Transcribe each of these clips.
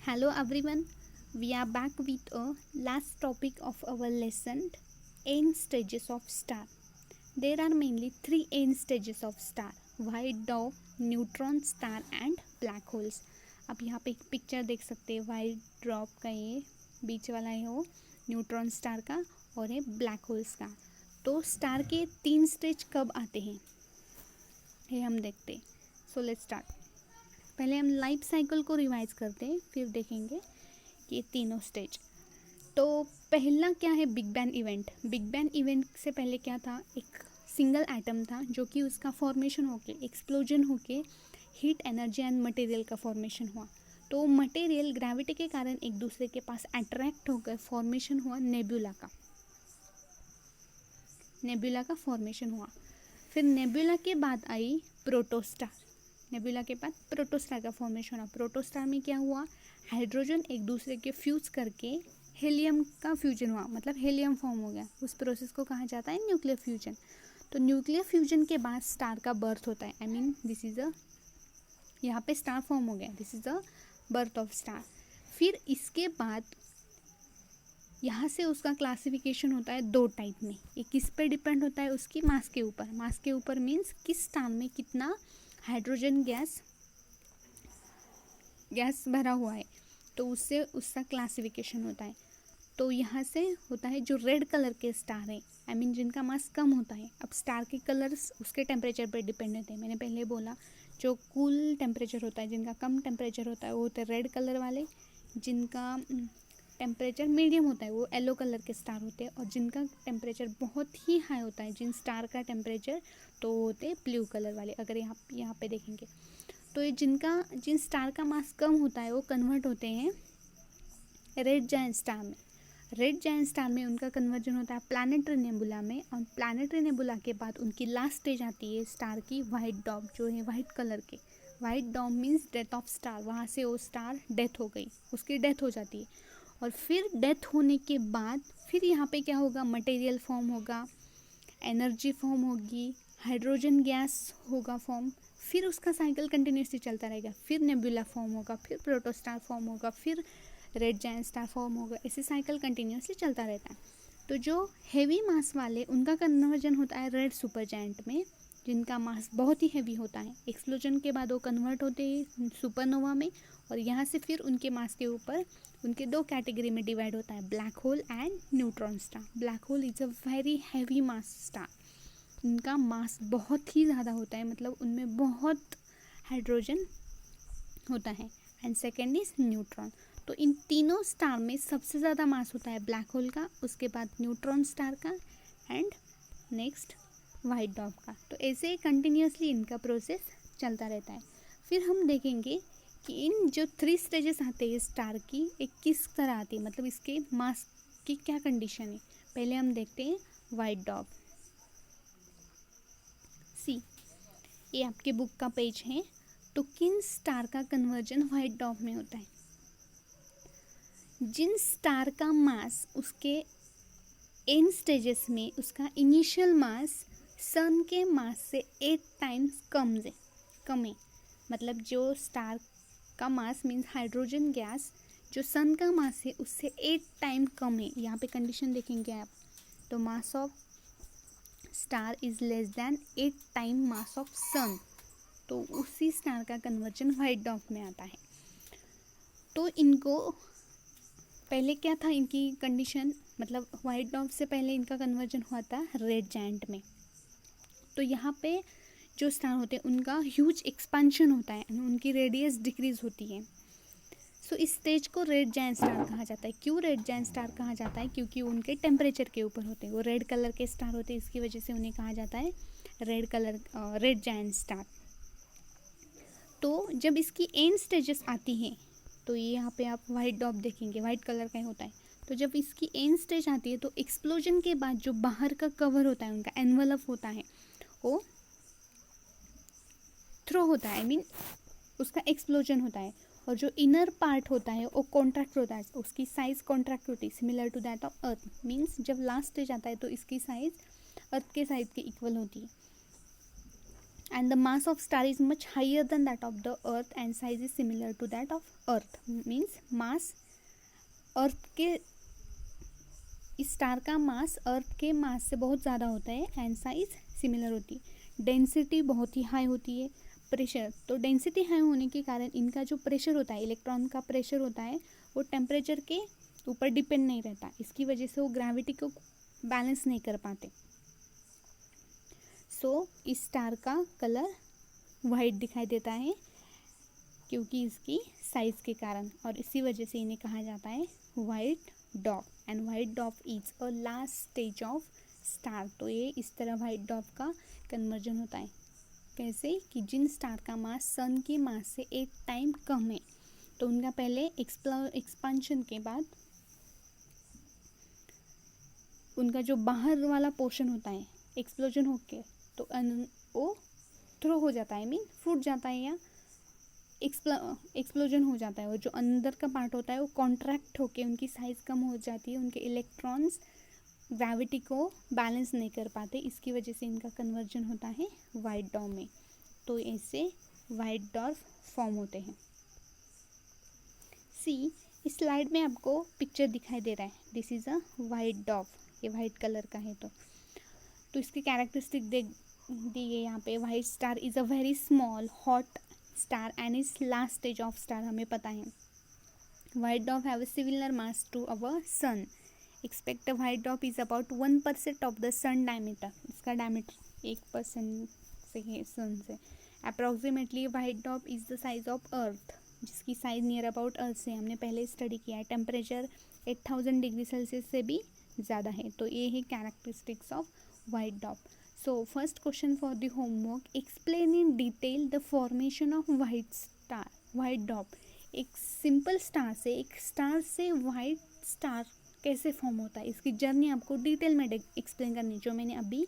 Hello everyone, we are back with a last topic of our lesson end stages of star. There are mainly three end stages of star: white dwarf, neutron star and black holes. आप यहाँ पे एक picture देख सकते हैं white drop का, ये बीच वाला है वो न्यूट्रॉन स्टार का और है ब्लैक होल्स का। तो स्टार के तीन स्टेज कब आते हैं ये हम देखते हैं। So let's start. पहले हम लाइफ साइकिल को रिवाइज करते हैं, फिर देखेंगे ये तीनों स्टेज। तो पहला क्या है, big bang event. Big bang event से पहले क्या था, एक सिंगल एटम था जो कि उसका फॉर्मेशन होके एक्सप्लोजन होके हीट एनर्जी एंड मटेरियल का फॉर्मेशन हुआ। तो मटेरियल ग्रेविटी के कारण एक दूसरे के पास अट्रैक्ट होकर फॉर्मेशन हुआ नेबुला का फॉर्मेशन हुआ। फिर नेबुला के बाद आई प्रोटोस्टार। नेबुला के बाद प्रोटोस्टार का फॉर्मेशन हुआ। प्रोटोस्टार में क्या हुआ, हाइड्रोजन एक दूसरे के फ्यूज करके हीलियम का फ्यूजन हुआ, मतलब हीलियम फॉर्म हो गया। उस प्रोसेस को कहा जाता है न्यूक्लियर फ्यूजन। तो न्यूक्लियर फ्यूजन के बाद स्टार का बर्थ होता है। I mean this is a, यहाँ पे स्टार फॉर्म हो गया, this is a birth of star. फिर इसके बाद यहाँ से उसका क्लासिफिकेशन होता है दो टाइप में। ये किस पे डिपेंड होता है, उसकी मास के ऊपर। मास के ऊपर मीन्स किस स्टार में कितना हाइड्रोजन गैस भरा हुआ है, तो उससे उसका क्लासिफिकेशन होता है। तो यहाँ से होता है जो रेड कलर के स्टार है, आई मीन जिनका मास कम होता है। अब स्टार के कलर्स उसके टेम्परेचर पर डिपेंड होते हैं। मैंने पहले बोला जो कूल टेम्परेचर होता है, जिनका कम टेम्परेचर होता है वो होते हैं रेड कलर वाले। जिनका टेम्परेचर मीडियम होता है वो येलो कलर के स्टार होते हैं। और जिनका टेम्परेचर बहुत ही हाई होता है, जिन स्टार का टेम्परेचर, तो वो होते हैं ब्लू कलर वाले। अगर यहाँ पे देखेंगे तो ये जिन स्टार का मास कम होता है वो कन्वर्ट होते हैं रेड जायंट स्टार में। रेड जायंट स्टार में उनका कन्वर्जन होता है प्लैनेटरी नेबुला में। और प्लैनेटरी नेबुला के बाद उनकी लास्ट स्टेज आती है स्टार की वाइट डॉर्फ, जो है वाइट कलर के। White dwarf means death of star, वहाँ से वो स्टार डेथ हो गई, उसकी डेथ हो जाती है। और फिर डेथ होने के बाद फिर यहाँ पे क्या होगा, मटेरियल फॉर्म होगा, एनर्जी फॉर्म होगी, हाइड्रोजन गैस होगा फॉर्म। फिर उसका साइकिल कंटिन्यूसली चलता रहेगा। फिर नेबुला फॉर्म होगा, फिर प्रोटोस्टार फॉर्म होगा, फिर रेड जायंट स्टार फॉर्म होगा। ऐसे साइकिल कंटिन्यूसली चलता रहता है। तो जो हेवी मास वाले उनका कन्वर्जन होता है रेड सुपर जायंट में, जिनका मास बहुत ही हेवी होता है। एक्सप्लोजन के बाद वो कन्वर्ट होते हैं सुपरनोवा में। और यहाँ से फिर उनके मास के ऊपर उनके दो कैटेगरी में डिवाइड होता है, black whole and neutron star. Black hole is a very heavy mass star. उनका मास बहुत ही ज़्यादा होता है, मतलब उनमें बहुत हाइड्रोजन होता है। And second is neutron. तो इन तीनों स्टार में सबसे ज़्यादा मास होता है ब्लैक होल का, उसके बाद न्यूट्रॉन स्टार का एंड नेक्स्ट वाइट डॉर्फ का। तो ऐसे कंटिन्यूसली इनका प्रोसेस चलता रहता है। फिर हम देखेंगे कि इन जो थ्री स्टेजेस आते हैं स्टार की, एक किस तरह आती है, मतलब इसके मास की क्या कंडीशन है। पहले हम देखते हैं वाइट डॉर्फ। सी, ये आपके बुक का पेज है। तो किन स्टार का कन्वर्जन वाइट डॉर्फ में होता है, जिन स्टार का मास उसके एंड स्टेजेस में उसका इनिशियल मास सन के मास से 8 टाइम्स कम है। मतलब जो स्टार का मास मीन्स हाइड्रोजन गैस जो सन का मास है उससे 8 टाइम कम है। यहाँ पे कंडीशन देखेंगे आप, तो mass of star is less than 8 time mass of sun, तो उसी स्टार का कन्वर्जन वाइट डॉर्फ में आता है। तो इनको पहले क्या था, इनकी कंडीशन, मतलब वाइट डॉर्फ से पहले इनका कन्वर्जन हुआ था रेड जायंट में। तो यहाँ पे जो स्टार होते हैं उनका ह्यूज एक्सपेंशन होता है, उनकी रेडियस डिक्रीज होती है। सो इस स्टेज को रेड जायंट स्टार कहा जाता है। क्यों रेड जायंट स्टार कहा जाता है, क्योंकि उनके टेम्परेचर के ऊपर होते हैं, वो रेड कलर के स्टार होते हैं, इसकी वजह से उन्हें कहा जाता है रेड जायंट स्टार। तो जब इसकी एंड स्टेजेस आती हैं, तो ये यहाँ पे आप वाइट डॉर्फ देखेंगे, वाइट कलर का होता है। तो जब इसकी एंड स्टेज आती है तो एक्सप्लोजन के बाद जो बाहर का कवर होता है, उनका एनवलप होता है, वो थ्रो होता है, आई मीन उसका एक्सप्लोजन होता है। और जो इनर पार्ट होता है वो कॉन्ट्रैक्ट होता है, उसकी साइज कॉन्ट्रैक्ट होती है, similar to that of earth. Means जब लास्ट स्टेज आता है तो इसकी साइज अर्थ के साइज के इक्वल होती है। and the mass of star is much higher than that of the earth and size is similar to that of earth. means mass अर्थ के, इस स्टार का मास अर्थ के मास से बहुत ज़्यादा होता है एंड साइज सिमिलर होती है. डेंसिटी बहुत ही हाई होती है. प्रेशर, तो डेंसिटी हाई होने के कारण इनका जो प्रेशर होता है, इलेक्ट्रॉन का प्रेशर होता है, वो टेम्परेचर के ऊपर डिपेंड नहीं रहता. इसकी वजह से वो ग्रेविटी को बैलेंस नहीं कर पाते. सो इस स्टार का कलर वाइट दिखाई देता है क्योंकि इसकी साइज़ के कारण, और इसी वजह से इन्हें कहा जाता है white dwarf. And white dwarf is a last stage of star. तो ये इस तरह वाइट डॉर्फ का कन्वर्जन होता है. कैसे कि जिन स्टार का मास सन के मास से 8 टाइम कम है, तो उनका पहले एक्सपांशन के बाद उनका जो बाहर वाला पोर्शन होता है एक्सप्लोजन होके तो वो थ्रो हो जाता है, मीन फूट जाता है या एक्सप्लोजन हो जाता है. वो जो अंदर का पार्ट होता है वो कॉन्ट्रैक्ट होके उनकी साइज़ कम हो जाती है. उनके इलेक्ट्रॉन्स ग्रेविटी को बैलेंस नहीं कर पाते. इसकी वजह से इनका कन्वर्जन होता है वाइट डॉर्फ में. तो ऐसे वाइट डॉर्फ फॉर्म होते हैं. सी, इस स्लाइड में आपको पिक्चर दिखाई दे रहा है. This is a white dwarf. ये वाइट कलर का है. तो इसकी कैरेक्टरिस्टिक दी है यहाँ पे. White star is a very small hot star and is last stage of star. हमें पता है white dwarf have a similar mass to our sun. Expect white dwarf is about 1% of the sun diameter. इसका diameter 1% से है sun से. Approximately white dwarf is the size of earth, जिसकी size near about earth से हमने पहले study किया है. टेम्परेचर 8000 डिग्री सेल्सियस से भी ज़्यादा है. तो ये है characteristics of white dwarf. So first question for the homework, explain in detail the formation of white star, white dwarf. एक सिंपल स्टार से, एक स्टार से वाइट स्टार कैसे फॉर्म होता है, इसकी जर्नी आपको डिटेल में एक्सप्लेन करनी है. जो मैंने अभी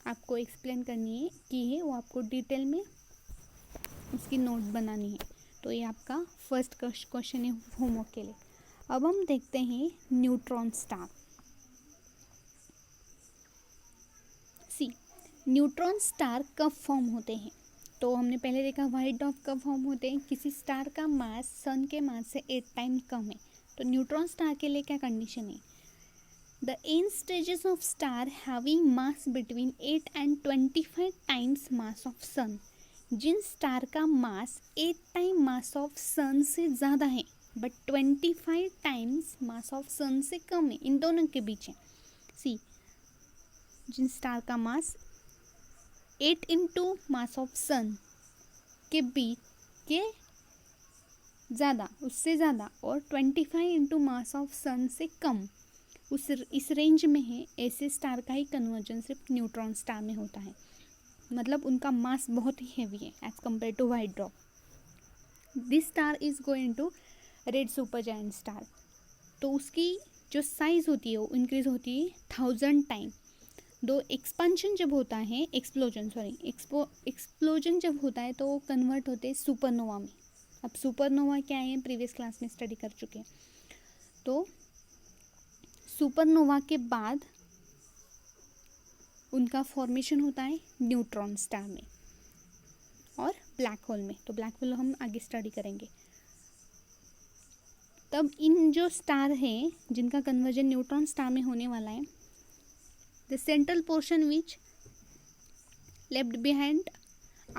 आपको एक्सप्लेन करनी है की है वो आपको डिटेल में उसकी नोट बनानी है. तो ये आपका फर्स्ट क्वेश्चन है होमवर्क के लिए. अब हम देखते हैं न्यूट्रॉन स्टार. सी, न्यूट्रॉन स्टार कब फॉर्म होते हैं. तो हमने पहले देखा वाइट डॉर्फ कब फॉर्म होते हैं, किसी स्टार का मास सन के मास से 8 टाइम कम है. तो न्यूट्रॉन स्टार के लिए क्या कंडीशन है. The end stages of star having mass between 8 and 25 times mass of sun. जिन स्टार का मास 8 टाइम मास ऑफ सन से ज़्यादा है बट 25 टाइम्स मास ऑफ सन से कम है, इन दोनों के बीच है. सी, जिन स्टार का mass 8 into mass of sun के बीच के ज़्यादा, उससे ज़्यादा, और 25 इंटू मास ऑफ सन से कम, इस रेंज में है, ऐसे स्टार का ही कन्वर्जन सिर्फ न्यूट्रॉन स्टार में होता है. मतलब उनका मास बहुत ही हैवी है as compare to white dwarf. This star is going to red super giant star. तो उसकी जो साइज़ होती है वो इंक्रीज होती है 1000 टाइम. दो एक्सपांशन जब होता है, एक्सप्लोजन जब होता है तो वो कन्वर्ट होते हैं सुपरनोवा में. अब सुपरनोवा क्या है प्रीवियस क्लास में स्टडी कर चुके हैं. तो सुपरनोवा के बाद उनका फॉर्मेशन होता है न्यूट्रॉन स्टार में और ब्लैक होल में. तो ब्लैक होल हम आगे स्टडी करेंगे. तब इन जो स्टार हैं जिनका कन्वर्जन न्यूट्रॉन स्टार में होने वाला है, the central portion which left behind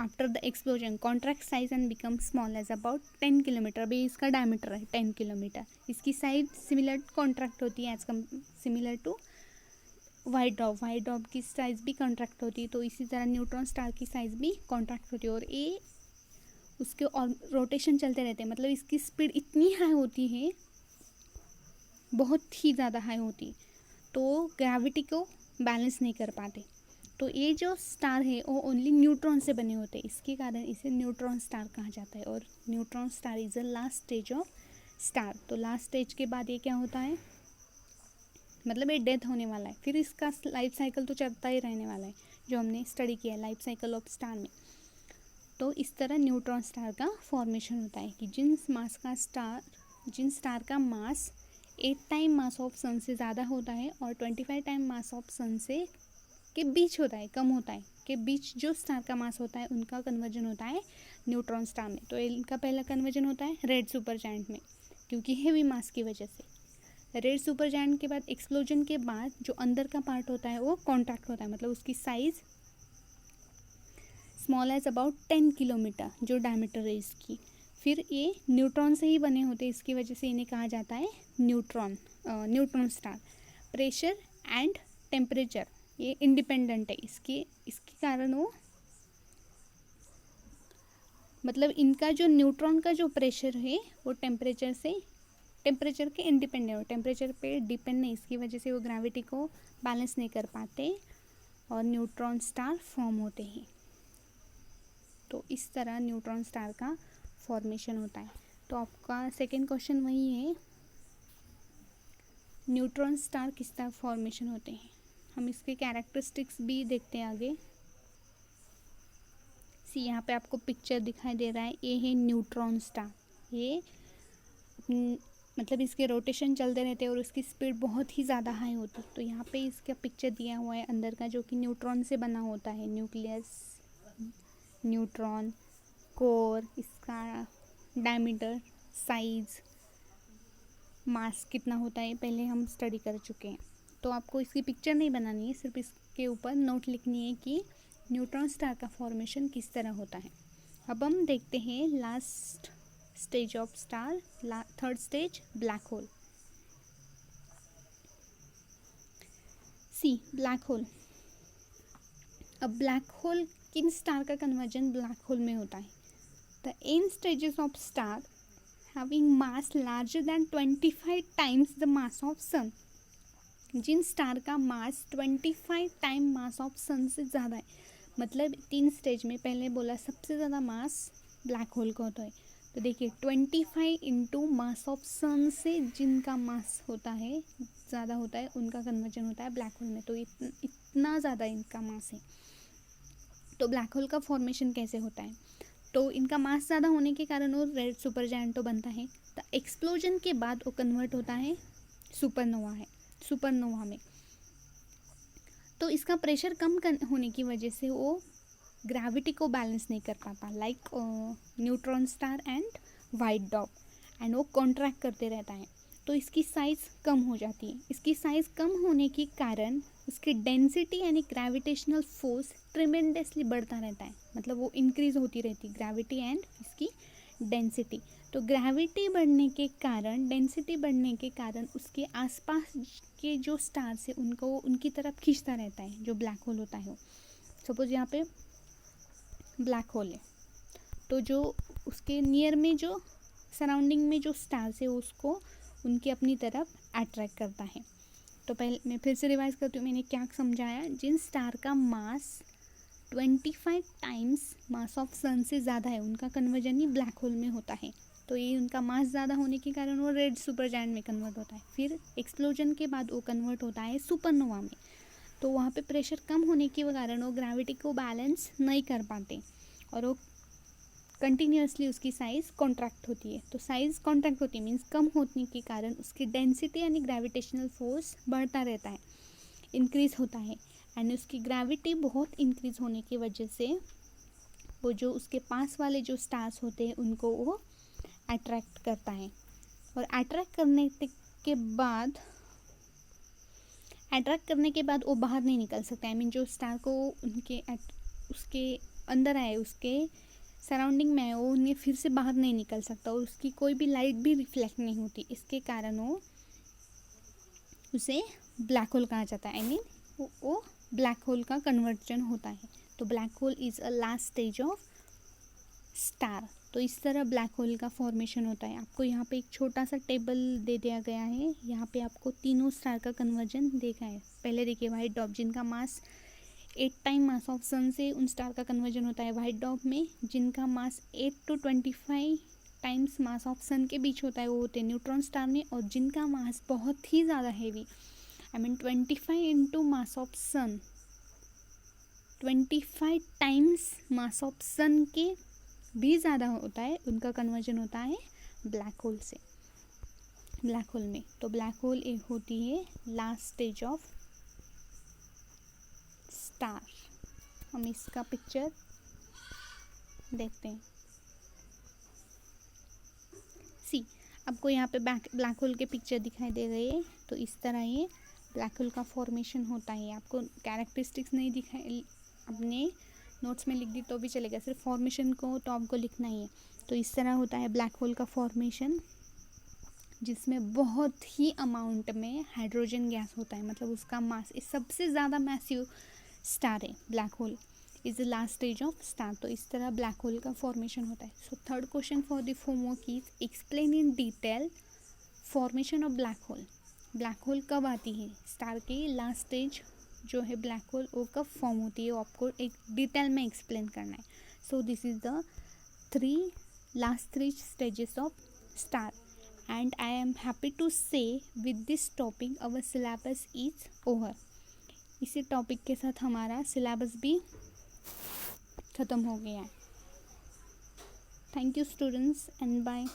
after the explosion contracts size and becomes small as about 10 kilometre. अभी इसका डायमीटर है 10 किलोमीटर. इसकी साइज सिमिलर कॉन्ट्रैक्ट होती है as similar to white dwarf. White dwarf की साइज भी कॉन्ट्रैक्ट होती है. तो इसी तरह न्यूट्रॉन स्टार की साइज भी कॉन्ट्रैक्ट होती है और ये उसके और रोटेशन चलते रहते हैं. मतलब इसकी स्पीड इतनी हाई होती है, बहुत ही ज़्यादा हाई होती है, तो ग्रेविटी को बैलेंस नहीं कर पाते. तो ये जो स्टार है वो ओनली न्यूट्रॉन से बने होते हैं. इसके कारण इसे न्यूट्रॉन स्टार कहा जाता है. और neutron star is the last stage of star. तो लास्ट स्टेज के बाद ये क्या होता है, मतलब ये डेथ होने वाला है. फिर इसका लाइफ साइकिल तो चलता ही रहने वाला है, जो हमने स्टडी किया है लाइफ साइकिल ऑफ स्टार में. तो इस तरह न्यूट्रॉन स्टार का फॉर्मेशन होता है कि जिन स्टार का मास 8 टाइम मास ऑफ सन से ज़्यादा होता है और 25 टाइम मास ऑफ सन से के बीच होता है, कम होता है. के बीच जो स्टार का मास होता है उनका कन्वर्जन होता है न्यूट्रॉन स्टार में। तो इनका पहला कन्वर्जन होता है रेड सुपर जायंट में, क्योंकि हेवी मास की वजह से। रेड सुपर जायंट के बाद एक्सप्लोजन के बाद जो अंदर का पार्ट होता है वो कॉन्ट्रैक्ट होता है, मतलब उसकी size small as about 10 kilometre जो डायमीटर है इसकी। फिर ये न्यूट्रॉन से ही बने होते हैं, इसकी वजह से इन्हें कहा जाता है neutron star. Pressure and temperature ये इंडिपेंडेंट है इसके कारण वो, मतलब इनका जो न्यूट्रॉन का जो प्रेशर है वो टेम्परेचर के इंडिपेंडेंट हो, टेम्परेचर पे डिपेंड नहीं। इसकी वजह से वो ग्रेविटी को बैलेंस नहीं कर पाते और न्यूट्रॉन स्टार फॉर्म होते हैं। तो इस तरह न्यूट्रॉन स्टार का फॉर्मेशन होता है। तो आपका सेकेंड क्वेश्चन वही है, न्यूट्रॉन स्टार किस तरह फॉर्मेशन होते हैं। हम इसके कैरेक्टरिस्टिक्स भी देखते हैं आगे। यहाँ पे आपको पिक्चर दिखाई दे रहा है, ये है न्यूट्रॉन स्टार। ये मतलब इसके रोटेशन चलते रहते हैं और उसकी स्पीड बहुत ही ज़्यादा हाई होती है। तो यहाँ पे इसका पिक्चर दिया हुआ है अंदर का, जो कि न्यूट्रॉन से बना होता है। न्यूक्लियस, न्यूट्रॉन, कोर, इसका डायमीटर, साइज, मास कितना होता है पहले हम स्टडी कर चुके हैं। तो आपको इसकी पिक्चर नहीं बनानी है, सिर्फ इसके ऊपर नोट लिखनी है कि न्यूट्रॉन स्टार का फॉर्मेशन किस तरह होता है। अब हम देखते हैं last stage of star, third stage black hole. See black hole. अब ब्लैक होल किन स्टार का कन्वर्जन ब्लैक होल में होता है। The end stages of star having mass larger than 25 times the mass of sun। जिन star का mass 25 time mass of सन से ज़्यादा है, मतलब 3 स्टेज में पहले बोला सबसे ज़्यादा मास ब्लैक होल का होता है। तो देखिए 25 इंटू मास ऑफ सन से जिनका मास होता है ज़्यादा होता है उनका कन्वर्जन होता है ब्लैक होल में। तो इतना ज़्यादा इनका मास है। तो ब्लैक होल का फॉर्मेशन कैसे होता है, तो इनका मास ज़्यादा होने के कारण वो रेड सुपर जायंट तो बनता है। तो एक्सप्लोजन के बाद वो कन्वर्ट होता है सुपरनोवा में। तो इसका प्रेशर कम होने की वजह से वो ग्रेविटी को बैलेंस नहीं कर पाता, like neutron star and white dwarf, and वो कॉन्ट्रैक्ट करते रहता है। तो इसकी साइज़ कम हो जाती है। इसकी साइज़ कम होने के कारण उसकी डेंसिटी यानी ग्रेविटेशनल फोर्स ट्रिमेंडसली बढ़ता रहता है, मतलब वो इंक्रीज होती रहती है ग्रेविटी एंड इसकी डेंसिटी। तो ग्रेविटी बढ़ने के कारण, डेंसिटी बढ़ने के कारण उसके आसपास के जो स्टार्स है उनको उनकी तरफ खींचता रहता है, जो ब्लैक होल होता है। सपोज यहाँ पे ब्लैक होल है, तो जो उसके नियर में जो सराउंडिंग में जो स्टार्स है उसको उनकी अपनी तरफ अट्रैक्ट करता है। तो पहले मैं फिर से रिवाइज करती हूँ मैंने क्या समझाया। जिन स्टार का मास 25 टाइम्स मास ऑफ सन से ज़्यादा है उनका कन्वर्जन ही ब्लैक होल में होता है। तो ये उनका मास ज़्यादा होने के कारण वो रेड सुपर जायंट में कन्वर्ट होता है। फिर एक्सप्लोजन के बाद वो कन्वर्ट होता है सुपरनोवा में। तो वहाँ पे प्रेशर कम होने के कारण वो ग्रेविटी को बैलेंस नहीं कर पाते और वो कंटिन्यूसली उसकी साइज़ कॉन्ट्रैक्ट होती है। तो साइज़ कॉन्ट्रैक्ट होती है मीन्स कम होने के कारण उसकी डेंसिटी यानी ग्रेविटेशनल फोर्स बढ़ता रहता है, इंक्रीज़ होता है। एंड उसकी ग्रेविटी बहुत इंक्रीज़ होने की वजह से वो जो उसके पास वाले जो स्टार्स होते हैं उनको वो अट्रैक्ट करता है। और अट्रैक्ट करने के बाद वो बाहर नहीं निकल सकता। आई मीन जो स्टार को उसके अंदर आए, उसके सराउंडिंग में है, वो उन्हें फिर से बाहर नहीं निकल सकता और उसकी कोई भी लाइट भी रिफ्लेक्ट नहीं होती। इसके कारण वो उसे ब्लैक होल कहा जाता है। आई मीन वो ब्लैक होल का कन्वर्जन होता है। तो black hole is a last stage of star. तो इस तरह ब्लैक होल का फॉर्मेशन होता है। आपको यहाँ पे एक छोटा सा टेबल दे दिया गया है। यहाँ पे आपको तीनों स्टार का कन्वर्जन देखा है। पहले देखिए वाइट डॉर्फ, जिनका मास 8 टाइम मास ऑफ सन से उन स्टार का कन्वर्जन होता है वाइट डॉर्फ में। जिनका मास 8 to 25 times mass of sun के बीच होता है वो होते हैं न्यूट्रॉन स्टार में। और जिनका मास बहुत ही ज़्यादा heavy, I mean 25 into mass of sun, 25 times mass of sun के भी ज़्यादा होता है, उनका कन्वर्जन होता है ब्लैक होल से, ब्लैक होल में। तो ब्लैक होल एक होती है लास्ट स्टेज ऑफ स्टार। हम इसका पिक्चर देखते हैं। सी, आपको यहाँ पे ब्लैक होल के पिक्चर दिखाई दे रही है। तो इस तरह ये ब्लैक होल का फॉर्मेशन होता है। आपको कैरेक्टरिस्टिक्स नहीं दिखाई, अपने नोट्स में लिख दी तो भी चलेगा, सिर्फ फॉर्मेशन को तो आपको लिखना ही है। तो इस तरह होता है ब्लैक होल का फॉर्मेशन, जिसमें बहुत ही अमाउंट में हाइड्रोजन गैस होता है, मतलब उसका मास सबसे ज़्यादा मैसिव स्टार है black whole, is the last stage of star. तो इस तरह ब्लैक होल का फॉर्मेशन होता है। So third question for the homework is explain in detail formation of black hole. Black hole कब आती है, स्टार की लास्ट स्टेज जो है ब्लैक होल वो कब फॉर्म होती है, वो आपको एक डिटेल में एक्सप्लेन करना है। So this is the last three stages of star, and I am happy to say with this topic our syllabus is over। इसी टॉपिक के साथ हमारा सिलेबस भी ख़त्म हो गया है। Thank you students and bye.